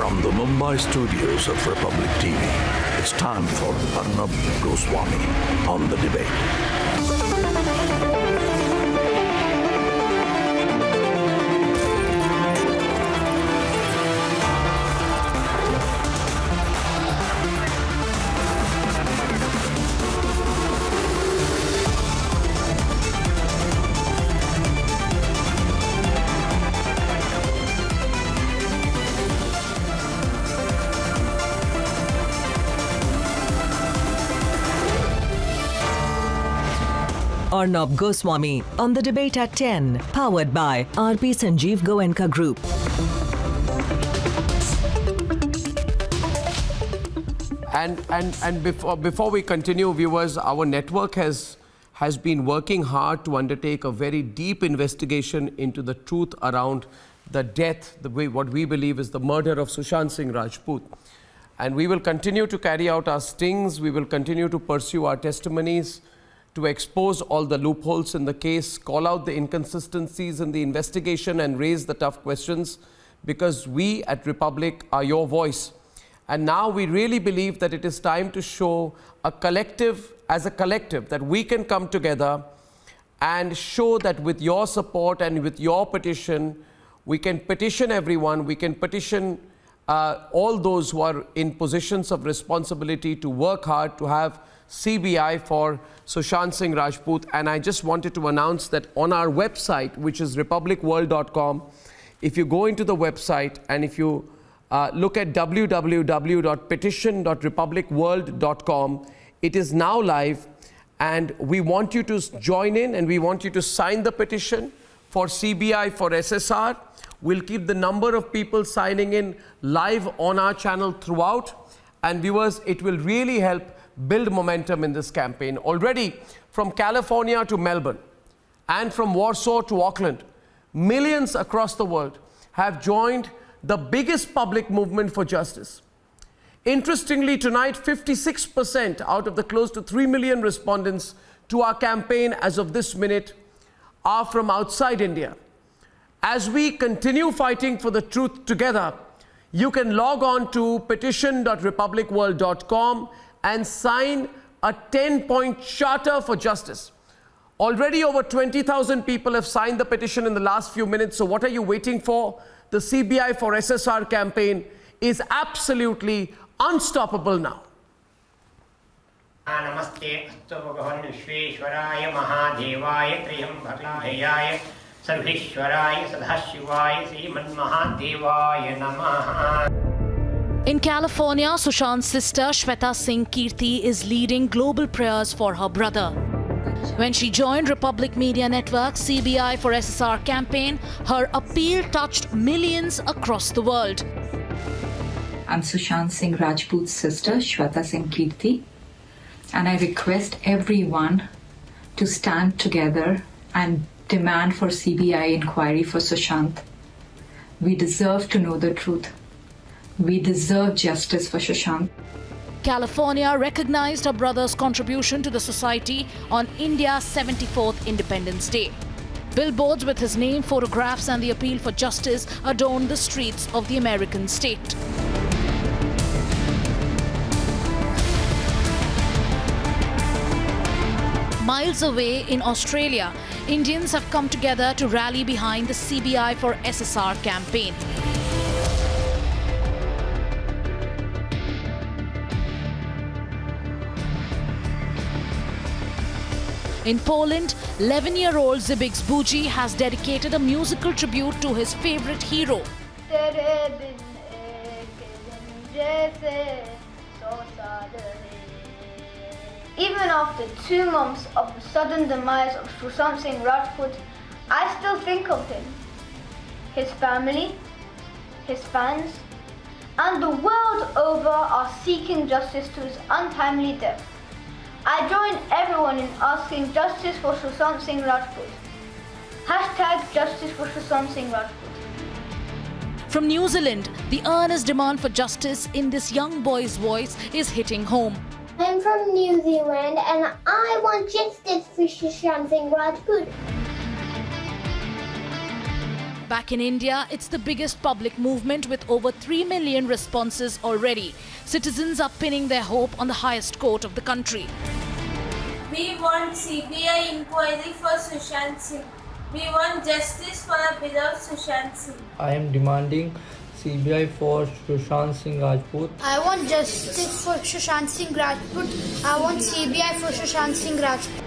From the Mumbai studios of Republic TV, it's time for Arnab Goswami on The Debate. Arnab Goswami on The Debate at 10, powered by RP Sanjeev Goenka Group. And before we continue, viewers, our network has been working hard to undertake a very deep investigation into the truth around the death, what we believe is the murder of Sushant Singh Rajput. And we will continue to carry out our stings. We will continue to pursue our testimonies, to expose all the loopholes in the case, call out the inconsistencies in the investigation and raise the tough questions, because we at Republic are your voice. And now we really believe that it is time to show as a collective, that we can come together and show that with your support and with your petition, we can petition everyone, we can petition all those who are in positions of responsibility to work hard to have CBI for Sushant Singh Rajput. And I just wanted to announce that on our website, which is republicworld.com, if you go into the website and if you look at www.petition.republicworld.com, it is now live, and we want you to join in and we want you to sign the petition for CBI for SSR. We'll keep the number of people signing in live on our channel throughout. And viewers, it will really help build momentum in this campaign. Already from California to Melbourne and from Warsaw to Auckland, millions across the world have joined the biggest public movement for justice. Interestingly, tonight, 56% out of the close to 3 million respondents to our campaign as of this minute are from outside India. As we continue fighting for the truth together, you can log on to petition.republicworld.com and sign a 10-point charter for justice. Already over 20,000 people have signed the petition in the last few minutes. So what are you waiting for? The CBI for SSR campaign is absolutely unstoppable now. Namaste astu bhagavan Vishveshwaraya Mahadevaya Triyambakayaya Sarveshwaraya Sadhashivaya Sriman Mahadevaya Namaha. In California, Sushant's sister Shweta Singh Kirti is leading global prayers for her brother. When she joined Republic Media Network's CBI for SSR campaign, her appeal touched millions across the world. I'm Sushant Singh Rajput's sister, Shweta Singh Kirti, and I request everyone to stand together and demand for CBI inquiry for Sushant. We deserve to know the truth. We deserve justice for Sushant. California recognized her brother's contribution to the society on India's 74th Independence Day. Billboards with his name, photographs, and the appeal for justice adorned the streets of the American state. Miles away in Australia, Indians have come together to rally behind the CBI for SSR campaign. In Poland, 11-year-old Zbigniew Buji has dedicated a musical tribute to his favorite hero. Even after 2 months of the sudden demise of Sushant Singh Rajput, I still think of him, his family, his fans, and the world over are seeking justice to his untimely death. I join everyone in asking justice for Sushant Singh Rajput. #Justice for Sushant Singh Rajput. From New Zealand, the earnest demand for justice in this young boy's voice is hitting home. I'm from New Zealand and I want justice for Sushant Singh Rajput. Back in India, it's the biggest public movement with over 3 million responses already. Citizens are pinning their hope on the highest court of the country. We want CBI inquiry for Sushant Singh. We want justice for our beloved Sushant Singh. I am demanding CBI for Sushant Singh Rajput. I want justice for Sushant Singh Rajput. I want CBI for Sushant Singh Rajput.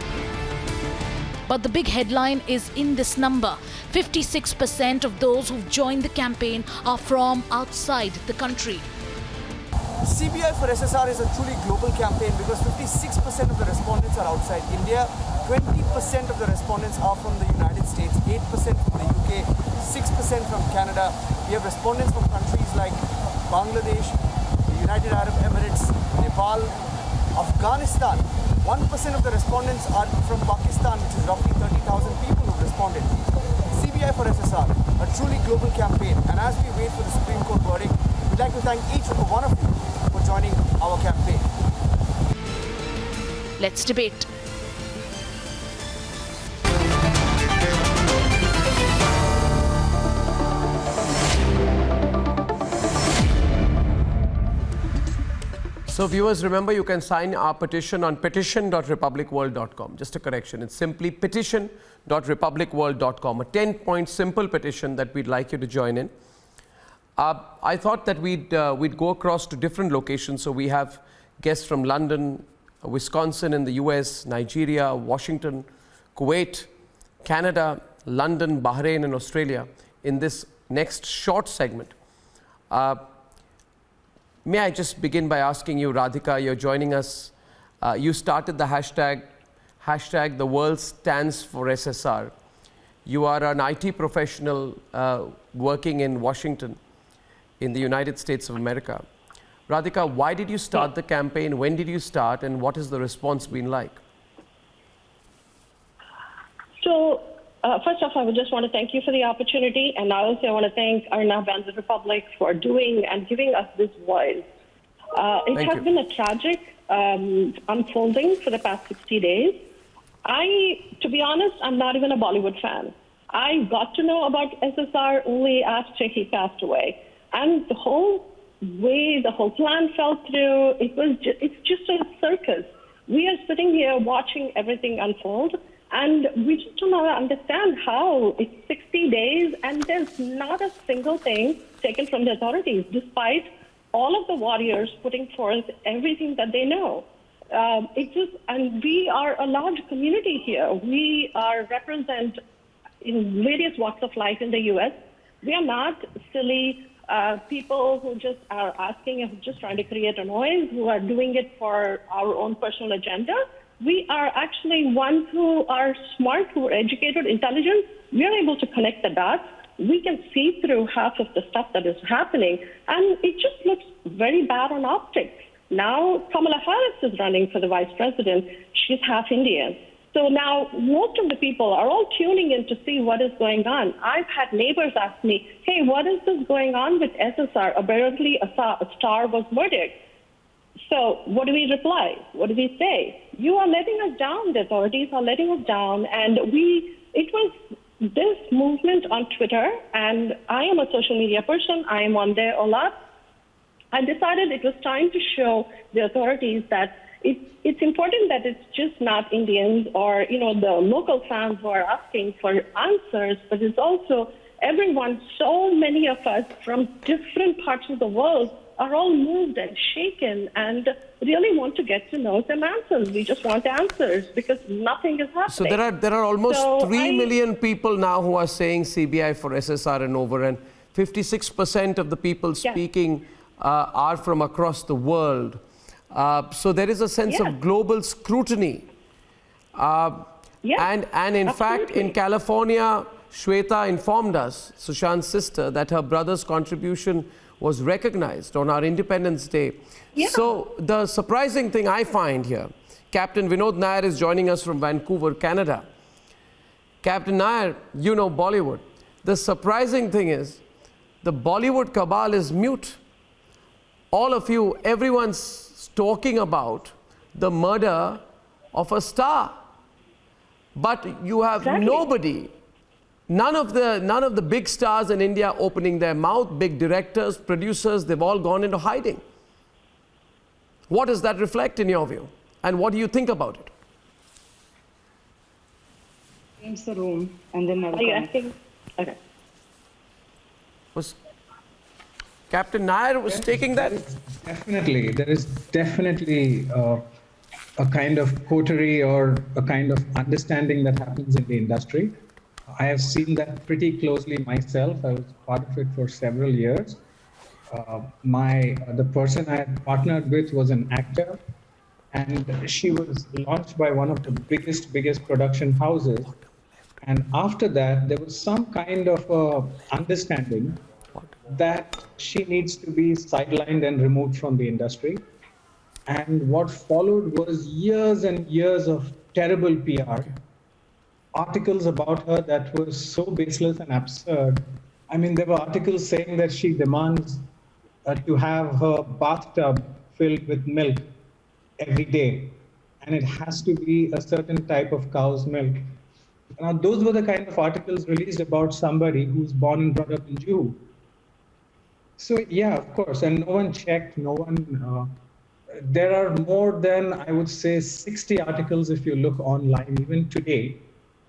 But the big headline is in this number. 56% of those who've joined the campaign are from outside the country. CBI for SSR is a truly global campaign because 56% of the respondents are outside India, 20% of the respondents are from the United States, 8% from the UK, 6% from Canada. We have respondents from countries like Bangladesh, the United Arab Emirates, Nepal, Afghanistan. 1% of the respondents are from Pakistan, which is roughly 30,000 people who responded. CBI for SSR, a truly global campaign. And as we wait for the Supreme Court verdict, we'd like to thank each and one of you for joining our campaign. Let's debate. So viewers, remember you can sign our petition on petition.republicworld.com. Just a correction, it's simply petition.republicworld.com, a 10-point simple petition that we'd like you to join in. I thought that we'd go across to different locations. So we have guests from London, Wisconsin in the US, Nigeria, Washington, Kuwait, Canada, London, Bahrain and Australia in this next short segment. May I just begin by asking you, Radhika, you're joining us. You started the hashtag the world stands for SSR. You are an IT professional working in Washington in the United States of America. Radhika, why did you start the campaign? When did you start? And what has the response been like? So, first off, I would just want to thank you for the opportunity. And I also want to thank Arnab and the Republic for doing and giving us this voice. It has been a tragic unfolding for the past 60 days. To be honest, I'm not even a Bollywood fan. I got to know about SSR only after he passed away. And the whole way the whole plan fell through, it's just a circus. We are sitting here watching everything unfold, and we just don't understand how it's 60 days and there's not a single thing taken from the authorities, despite all of the warriors putting forth everything that they know. And we are a large community here. We are represent in various walks of life in the U.S. We are not silly people who just are asking and just trying to create a noise, who are doing it for our own personal agenda. We are actually ones who are smart, who are educated, intelligent. We are able to connect the dots. We can see through half of the stuff that is happening, and it just looks very bad on optics. Now, Kamala Harris is running for the vice president. She's half Indian. So now most of the people are all tuning in to see what is going on. I've had neighbors ask me, hey, what is this going on with SSR? Apparently a star was murdered. So what do we reply? What do we say? You are letting us down. The authorities are letting us down. And it was this movement on Twitter, and I am a social media person. I am on there a lot. I decided it was time to show the authorities that it's important that it's just not Indians or, the local fans who are asking for answers, but it's also everyone. So many of us from different parts of the world are all moved and shaken and really want to get to know some answers. We just want answers because nothing is happening. So there are almost 3 million people now who are saying CBI for SSR and over, and 56% of the people speaking are from across the world. So there is a sense of global scrutiny. And in fact, in California, Shweta informed us, Sushant's sister, that her brother's contribution was recognized on our Independence Day. So the surprising thing I find here, Captain Vinod Nair is joining us from Vancouver, Canada. Captain Nair, you know Bollywood. The surprising thing is the Bollywood cabal is mute. All of you, everyone's talking about the murder of a star. But you have nobody None of the big stars in India opening their mouth, big directors, producers, they've all gone into hiding. What does that reflect in your view? And what do you think about it? Change the room and then Are you asking? Okay. Was Captain Nair was taking that? There is definitely a kind of coterie or a kind of understanding that happens in the industry. I have seen that pretty closely myself. I was part of it for several years. The person I had partnered with was an actor, and she was launched by one of the biggest production houses. And after that, there was some kind of understanding that she needs to be sidelined and removed from the industry. And what followed was years and years of terrible PR, articles about her that were so baseless and absurd. I mean, there were articles saying that she demands to have her bathtub filled with milk every day, and it has to be a certain type of cow's milk. Now, those were the kind of articles released about somebody who's born and brought up in Jew. So, yeah, of course, and no one checked, there are more than, I would say, 60 articles if you look online, even today,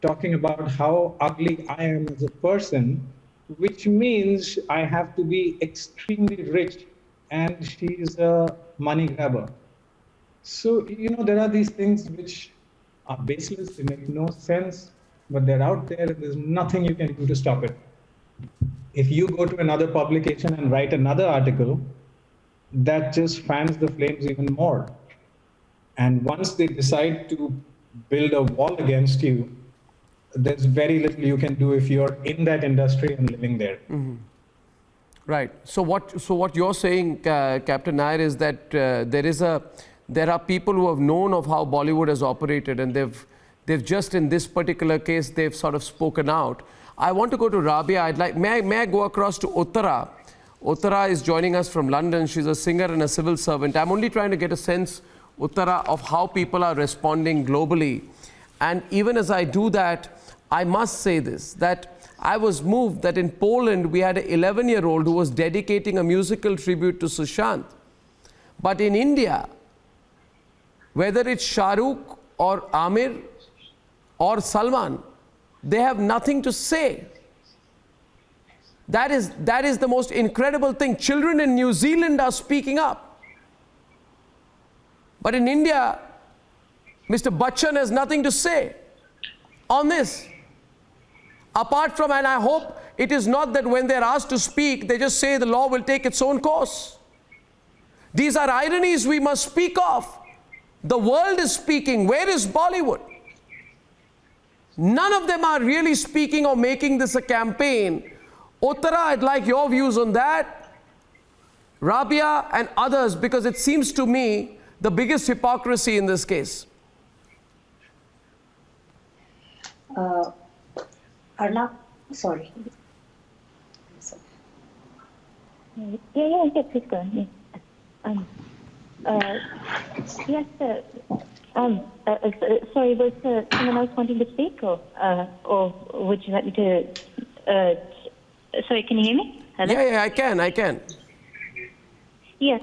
talking about how ugly I am as a person, which means I have to be extremely rich, and she's a money grabber. So, there are these things which are baseless, they make no sense, but they're out there and there's nothing you can do to stop it. If you go to another publication and write another article, that just fans the flames even more. And once they decide to build a wall against you, there's very little you can do if you're in that industry and living there. Mm-hmm. Right. So what you're saying, Captain Nair, is that there are people who have known of how Bollywood has operated, and they've just in this particular case they've sort of spoken out. I want to go to Rabia. May I go across to Uttara? Uttara is joining us from London. She's a singer and a civil servant. I'm only trying to get a sense, Uttara, of how people are responding globally. And even as I do that, I must say this, that I was moved that in Poland we had an 11-year-old who was dedicating a musical tribute to Sushant. But in India, whether it's Shah Rukh or Amir or Salman, they have nothing to say. That is the most incredible thing. Children in New Zealand are speaking up. But in India, Mr. Bachchan has nothing to say on this. Apart from, and I hope it is not that when they're asked to speak, they just say the law will take its own course. These are ironies we must speak of. The world is speaking. Where is Bollywood? None of them are really speaking or making this a campaign. Uttara, I'd like your views on that. Rabia and others, because it seems to me the biggest hypocrisy in this case. Arnab, sorry. Yeah, please go on. Yes, sorry, was someone else wanting to speak, or would you like me to? Sorry, can you hear me? Hello? Yeah, I can. Yes.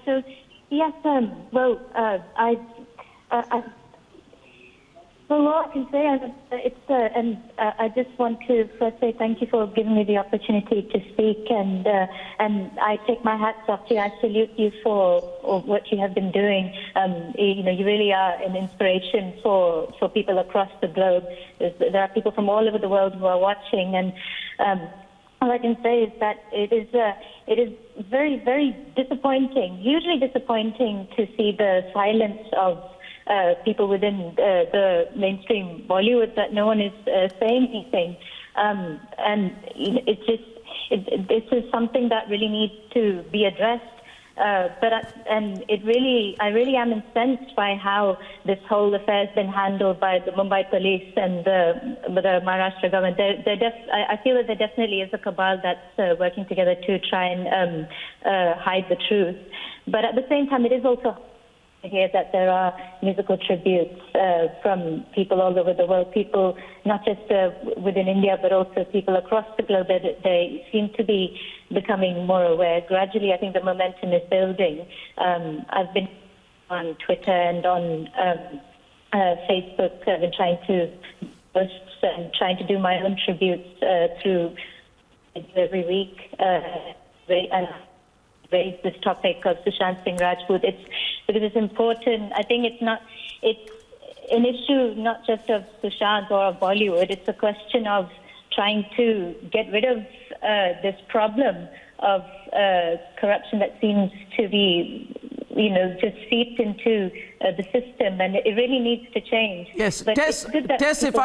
So, yes. Well, well, all I can say is and I just want to first say thank you for giving me the opportunity to speak, and I take my hats off to you. I salute you for what you have been doing. You really are an inspiration for people across the globe. There are people from all over the world who are watching, and all I can say is that it is very, very disappointing, hugely disappointing to see the silence of people within the mainstream Bollywood, that no one is saying anything, and this is something that really needs to be addressed. I really am incensed by how this whole affair has been handled by the Mumbai police and the Maharashtra government. I feel that there definitely is a cabal that's working together to try and hide the truth. But at the same time, it is also to hear that there are musical tributes from people all over the world, people not just within India, but also people across the globe. They seem to be becoming more aware. Gradually, I think the momentum is building. I've been on Twitter and on Facebook. I've been trying to post and trying to do my own tributes through every week. And raise this topic of Sushant Singh Rajput. It's because it's important. I think it's an issue not just of Sushant or of Bollywood. It's a question of trying to get rid of this problem of corruption that seems to be, just seeped into the system, and it really needs to change. Yes, but Tess, if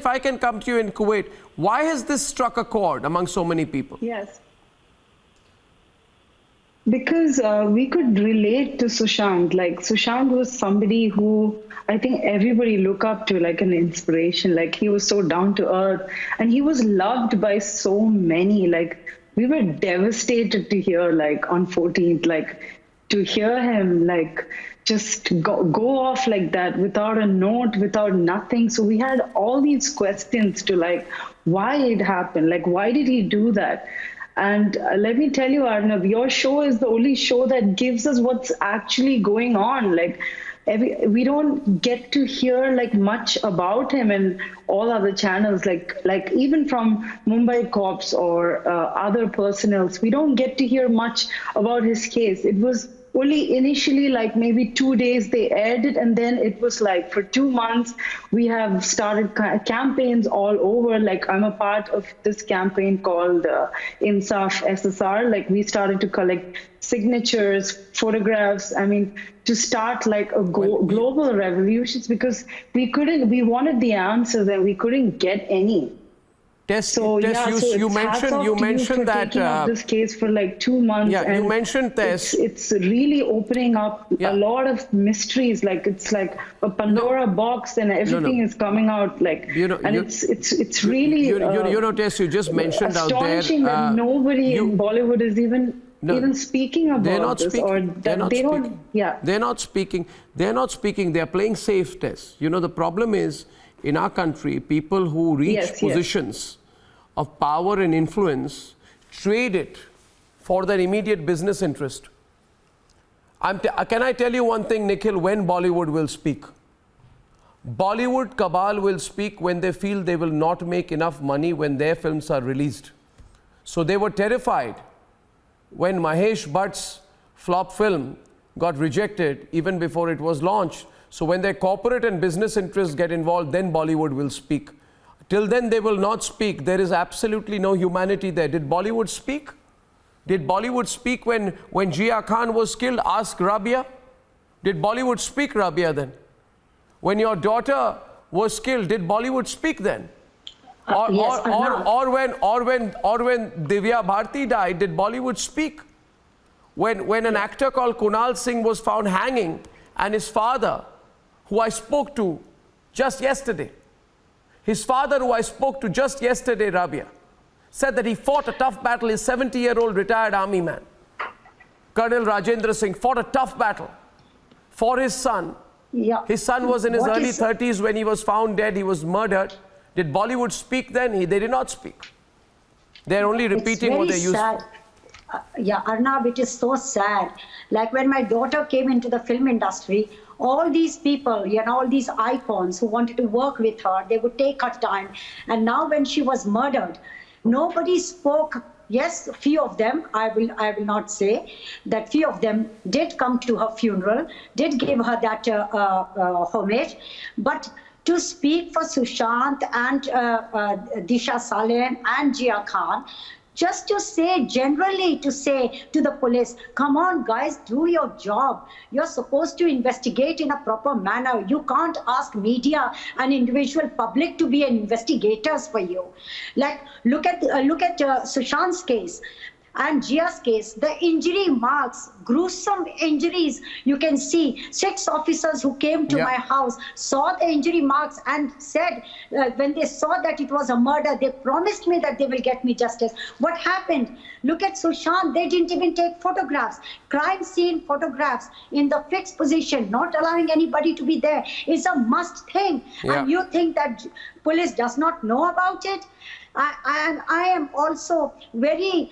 I can come to you in Kuwait, why has this struck a chord among so many people? Yes. Because we could relate to Sushant. Like, Sushant was somebody who I think everybody look up to, like an inspiration. Like, he was so down to earth, and he was loved by so many. Like, we were devastated to hear, like, on 14th, like, to hear him, like, just go off like that without a note, without nothing. So we had all these questions to, like, why it happened, like, why did he do that? And let me tell you, Arnab, your show is the only show that gives us what's actually going on. Like, we don't get to hear like much about him in all other channels, like even from Mumbai Cops or other personnels, we don't get to hear much about his case. It was only initially like maybe 2 days they aired it, and then it was like for 2 months we have started campaigns all over. Like, I'm a part of this campaign called Insaf SSR. Like, we started to collect signatures, photographs, I mean, to start like a global revolution, because we wanted the answers and we couldn't get any. Tess, you mentioned that this case for like 2 months. Yeah, and you mentioned Tess. It's really opening up a lot of mysteries. Like, it's like a Pandora box, and everything is coming out. Like, it's really Tess, you just mentioned out there. Astonishing that nobody in Bollywood is even speaking about this, or that they don't. Yeah, they're not speaking. They're not speaking. They're playing safe, Tess. The problem is, in our country, people who reach positions of power and influence trade it for their immediate business interest. Can I tell you one thing, Nikhil, when Bollywood will speak? Bollywood cabal will speak when they feel they will not make enough money when their films are released. So they were terrified when Mahesh Bhatt's flop film got rejected even before it was launched. So when their corporate and business interests get involved, then Bollywood will speak. Till then, they will not speak. There is absolutely no humanity there. Did Bollywood speak? Did Bollywood speak when Jia Khan was killed? Ask Rabia. Did Bollywood speak, Rabia, then? When your daughter was killed, did Bollywood speak then? Or when Divya Bharti died, did Bollywood speak? When an actor called Kunal Singh was found hanging, and his father, who I spoke to just yesterday, Rabia, said that he fought a tough battle. His 70-year-old retired army man, Colonel Rajendra Singh, fought a tough battle for his son. Yeah. His son was in his early 30s when he was found dead. He was murdered. Did Bollywood speak then? They did not speak. They're only repeating what they used to. Yeah, Arnab, it is so sad. Like, when my daughter came into the film industry, all these people, all these icons who wanted to work with her, they would take her time. And now when she was murdered, nobody spoke. Yes, few of them, I will not say, that few of them did come to her funeral, did give her that homage. But to speak for Sushant and Disha Salen and Jia Khan, just to say generally, to say to the police, come on guys, do your job. You're supposed to investigate in a proper manner. You can't ask media and individual public to be investigators for you. Like, look at Sushant's case. and Jia's case, the injury marks, gruesome injuries, you can see 6 officers who came to my house, saw the injury marks and said, when they saw that it was a murder, they promised me that they will get me justice. What happened? Look at Sushant, they didn't even take photographs. Crime scene photographs in the fixed position, not allowing anybody to be there is a must thing. And you think that police does not know about it? And I am also very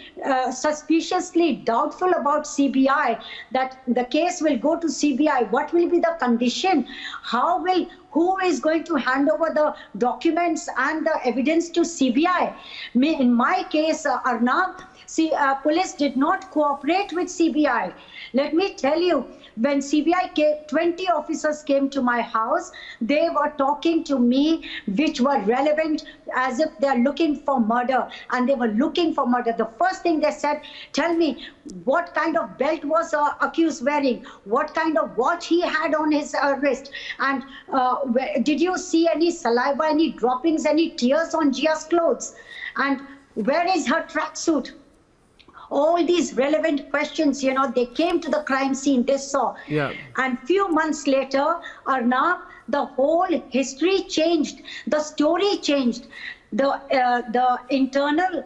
suspiciously doubtful about CBI, that the case will go to CBI. What will be the condition? Who is going to hand over the documents and the evidence to CBI? In my case, Arnab, police did not cooperate with CBI. Let me tell you, when CBI came, 20 officers came to my house. They were talking to me, which were relevant, as if they're looking for murder, and they were looking for murder. The first thing they said, tell me, what kind of belt was accused wearing? What kind of watch he had on his wrist? And did you see any saliva, any droppings, any tears on Jia's clothes? And where is her tracksuit? All these relevant questions, they came to the crime scene, they saw. And few months later, Arnab, the whole history changed. The story changed. The internal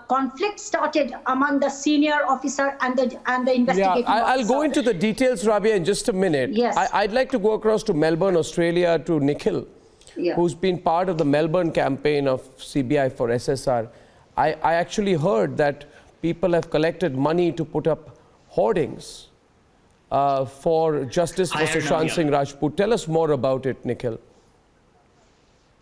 conflict started among the senior officer and the investigating officer. I'll go into the details, Rabia, in just a minute. Yes. I'd like to go across to Melbourne, Australia, to Nikhil, who's been part of the Melbourne campaign of CBI for SSR. I actually heard that people have collected money to put up hoardings for justice for Sushant Singh Rajput. Tell us more about it, Nikhil.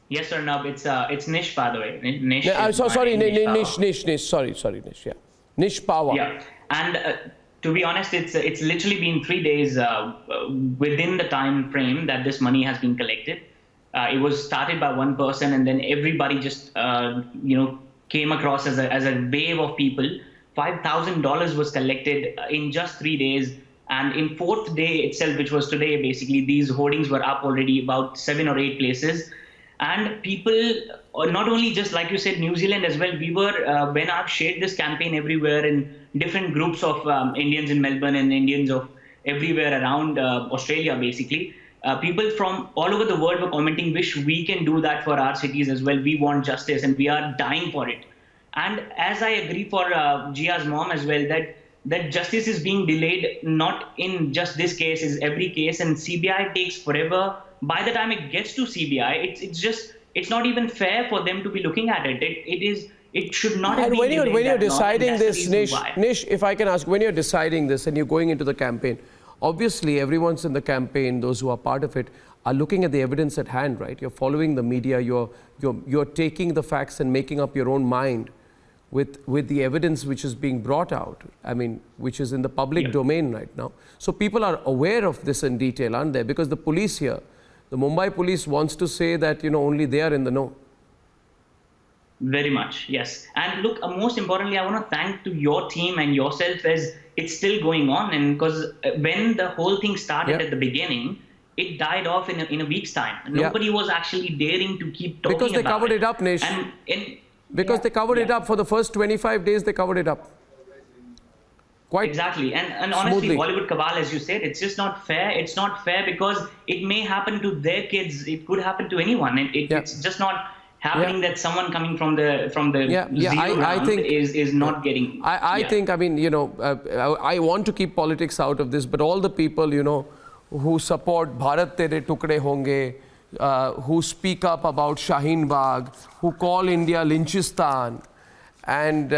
Yes, Arnab, it's Nish, by the way. Nish. Sorry, Nish. Yeah, Nish Pawa. Yeah, and to be honest, it's literally been 3 days within the time frame that this money has been collected. It was started by one person, and then everybody just came across as a wave of people. $5,000 was collected in just 3 days. And in 4th day itself, which was today, basically, these hoardings were up already about 7 or 8 places. And people, not only just like you said, New Zealand as well, we were, when I've shared this campaign everywhere in different groups of Indians in Melbourne and Indians of everywhere around Australia, basically, people from all over the world were commenting, wish we can do that for our cities as well. We want justice and we are dying for it. And as I agree for Jia's mom as well, that justice is being delayed, not in just this case, is every case, and CBI takes forever. By the time it gets to CBI, it's not even fair for them to be looking at it. It should not have been delayed. And when you're deciding this, Nish, if I can ask, when you're deciding this and you're going into the campaign, obviously everyone's in the campaign, those who are part of it, are looking at the evidence at hand, right? You're following the media, you're taking the facts and making up your own mind with the evidence which is being brought out, which is in the public domain right now. So people are aware of this in detail, aren't they? Because the police here, the Mumbai police wants to say that, only they are in the know. Very much, yes. And look, most importantly, I want to thank to your team and yourself as it's still going on. And because when the whole thing started at the beginning, it died off in a week's time. Nobody was actually daring to keep talking about it. Because they covered it up, Nish. Because they covered it up for the first 25 days, they covered it up. Quite exactly. And honestly, Bollywood cabal, as you said, it's just not fair. It's not fair because it may happen to their kids. It could happen to anyone. It's just not happening that someone coming from the zero round is not getting. I think, I want to keep politics out of this, but all the people, who support Bharat Tere Tukde Honge, who speak up about Shaheen Bagh, who call India Lynchistan, and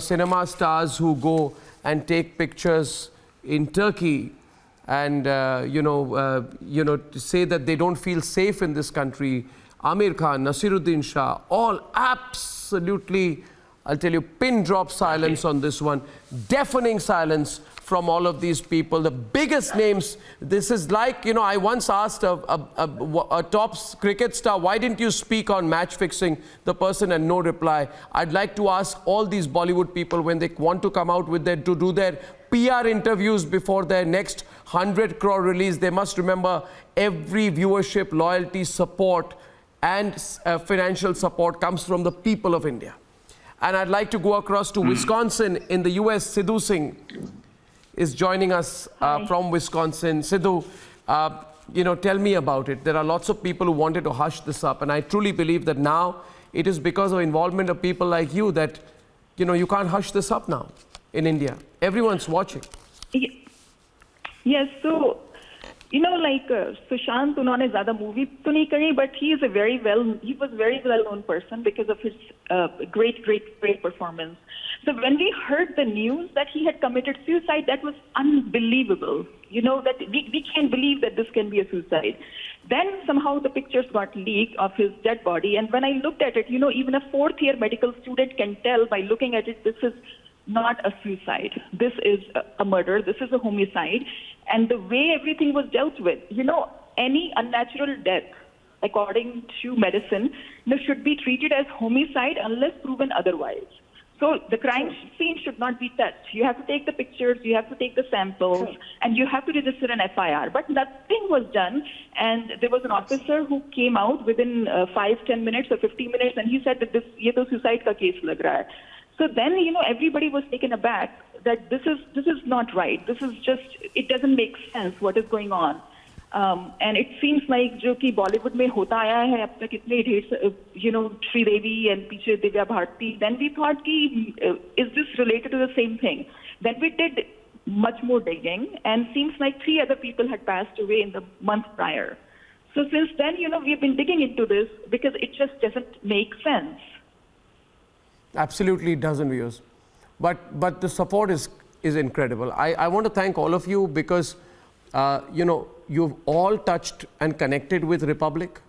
cinema stars who go and take pictures in Turkey, and to say that they don't feel safe in this country. Amir Khan, Nasiruddin Shah, all absolutely, I'll tell you, pin drop silence on this one, deafening silence from all of these people, the biggest names. This is like, I once asked a top cricket star, why didn't you speak on match fixing? The person had no reply. I'd like to ask all these Bollywood people, when they want to come out with to do their PR interviews before their next 100 crore release, they must remember every viewership, loyalty, support, and financial support comes from the people of India. And I'd like to go across to Wisconsin in the US. Sidhu Singh is joining us from Wisconsin. Sidhu, tell me about it. There are lots of people who wanted to hush this up, and I truly believe that now it is because of involvement of people like you that, you can't hush this up now in India. Everyone's watching. Yes, so, Sushant, उन्होंने ज़्यादा movie तो नहीं करी, but he was a very well-known person because of his great performance. So when we heard the news that he had committed suicide, that was unbelievable. That we can't believe that this can be a suicide. Then somehow the pictures got leaked of his dead body, and when I looked at it, even a fourth-year medical student can tell by looking at it, this is not a suicide. This is a murder. This is a homicide. And the way everything was dealt with, any unnatural death, according to medicine, should be treated as homicide unless proven otherwise. So the crime scene should not be touched. You have to take the pictures, you have to take the samples, and you have to register an FIR. But nothing was done, and there was an officer who came out within 5-10 minutes or 15 minutes, and he said that ye to suicide ka case lag raha hai. So then, everybody was taken aback that this is not right. This is just, it doesn't make sense what is going on. And it seems like जो कि Bollywood में होता आया है अब तक इतने ढेर Sri Devi and पीछे Divya Bharti. Then we thought कि is this related to the same thing? Then we did much more digging, and seems like 3 other people had passed away in the month prior. So since then, we've been digging into this because it just doesn't make sense. Absolutely, it doesn't, viewers. But the support is incredible. I want to thank all of you because, you've all touched and connected with Republic.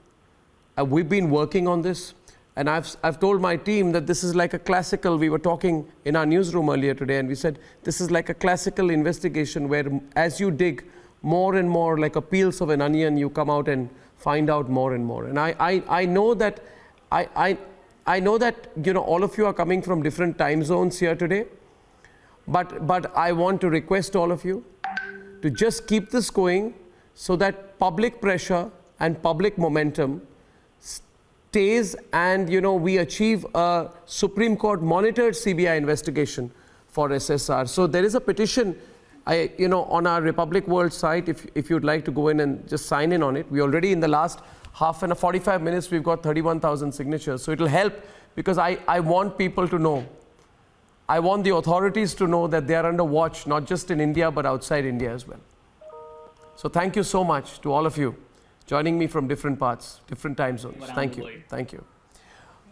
We've been working on this, and I've told my team that this is like a classical. We were talking in our newsroom earlier today, and we said this is like a classical investigation where, as you dig more and more, like a peels of an onion, you come out and find out more and more. And I know that I know that all of you are coming from different time zones here today, but I want to request all of you to just keep this going so that public pressure and public momentum stays, and we achieve a Supreme Court monitored CBI investigation for SSR. So there is a petition on our Republic World site, if you'd like to go in and just sign in on it. We already, in the last 45 minutes, we've got 31,000 signatures. So it'll help, because I want people to know. I want the authorities to know that they are under watch, not just in India, but outside India as well. So thank you so much to all of you joining me from different parts, different time zones. Thank you. Thank you.